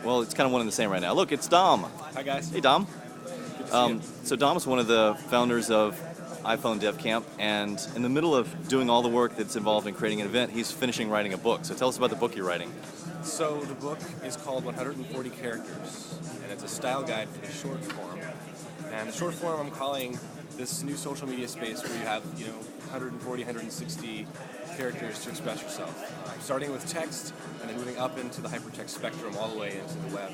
Well, it's kind of one and the same right now. Look, it's Dom. Hi guys. Hey, Dom. Good to see you. So Dom's one of the founders of iPhone Dev Camp, and in the middle of doing all the work that's involved in creating an event, he's finishing writing a book. So tell us about the book you're writing. So the book is called 140 Characters, and it's a style guide for the short form. And the short form I'm calling this new social media space where you have 140, 160 characters to express yourself. Starting with text and then moving up into the hypertext spectrum all the way into the web.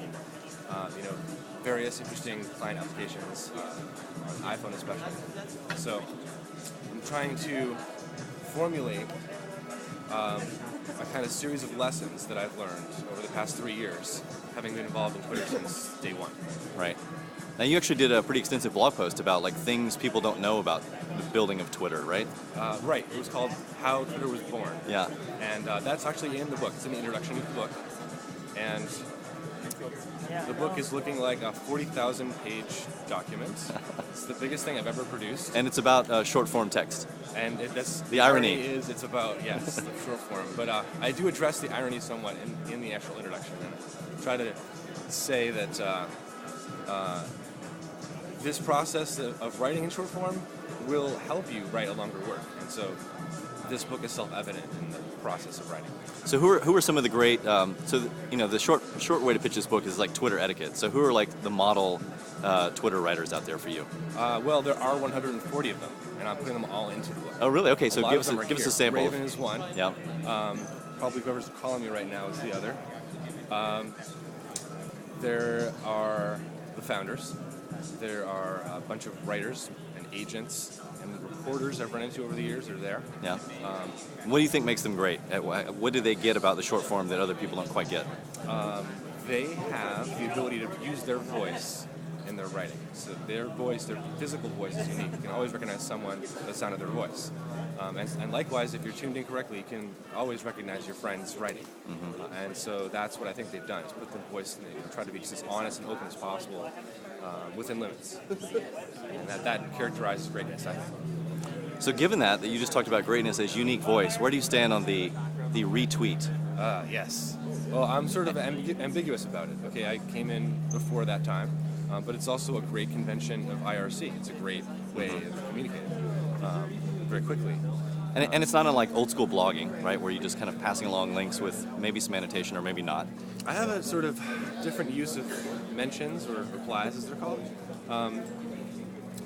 Various interesting client applications on iPhone especially. So I'm trying to formulate a kind of series of lessons that I've learned over the past 3 years, having been involved in Twitter since day one. Right. Now you actually did a pretty extensive blog post about things people don't know about the building of Twitter, right? Right. It was called How Twitter Was Born. Yeah. And that's actually in the book. It's in the introduction of the book. And the book is looking like a 40,000-page document. It's the biggest thing I've ever produced. And it's about short form text. And that's the irony is it's about, yes, the short form. But I do address the irony somewhat in the actual introduction and try to say that this process of writing in short form will help you write a longer work. And so this book is self-evident in the process of writing. So who are some of the great, the short way to pitch this book is like Twitter etiquette. So who are the model Twitter writers out there for you? Well, there are 140 of them, and I'm putting them all into the book. Oh, really? Okay, so give us a sample. Raven is one. Yeah. Probably whoever's calling me right now is the other. There are the founders. There are a bunch of writers and agents and reporters I've run into over the years are there. Yeah. What do you think makes them great? What do they get about the short form that other people don't quite get? They have the ability to use their voice in their writing. So their voice, their physical voice is unique. You can always recognize someone by the sound of their voice. And likewise, if you're tuned in correctly, you can always recognize your friend's writing. Mm-hmm. And so that's what I think they've done, is put their voice in it and try to be just as honest and open as possible within limits. And that characterizes greatness, I think. So given that you just talked about greatness as unique voice, where do you stand on the retweet? Yes. Well, I'm sort of ambiguous about it. Okay, I came in before that time, but it's also a great convention of IRC. It's a great way of communicating very quickly. And it's not unlike old school blogging, right, where you're just kind of passing along links with maybe some annotation or maybe not. I have a sort of different use of mentions or replies, as they're called.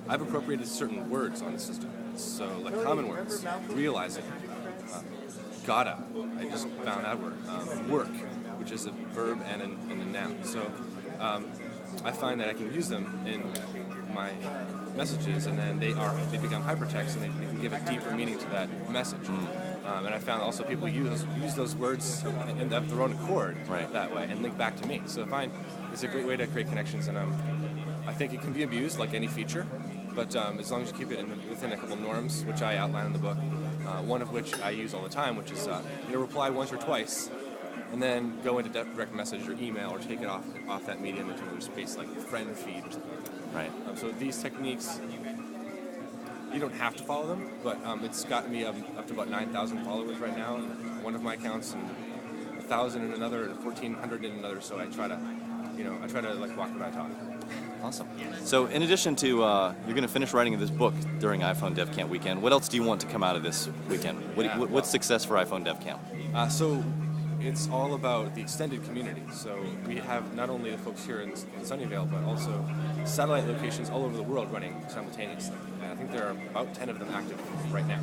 I've appropriated certain words on the system. So, like common words, realizing, gotta, I just found that word, work, which is a verb and a noun. So, I find that I can use them in my messages, and then they become hypertext, and they can give a deeper meaning to that message. And I found also people use those words of their own accord that way and link back to me. So I find it's a great way to create connections, and I think it can be abused like any feature, but as long as you keep it within a couple norms, which I outline in the book, one of which I use all the time, which is reply once or twice, and then go into direct message or email or take it off that medium into another space like friend feed or something like that. Right. So these techniques, you don't have to follow them, but it's gotten me up to about 9,000 followers right now in one of my accounts, and 1,000 in another, and 1,400 in another. So I try to walk the talk. Awesome. So in addition to, you're going to finish writing this book during iPhone Dev Camp weekend. What else do you want to come out of this weekend? What's success for iPhone Dev Camp? So it's all about the extended community. So we have not only the folks here in Sunnyvale, but also satellite locations all over the world running simultaneously. And I think there are about 10 of them active right now.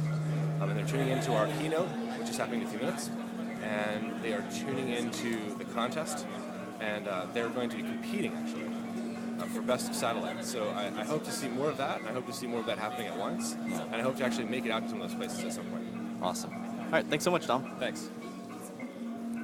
And they're tuning into our keynote, which is happening in a few minutes. And they are tuning into the contest. And they're going to be competing, actually, for best of satellite. So I hope to see more of that. And I hope to see more of that happening at once. And I hope to actually make it out to some of those places at some point. Awesome. All right, thanks so much, Dom. Thanks.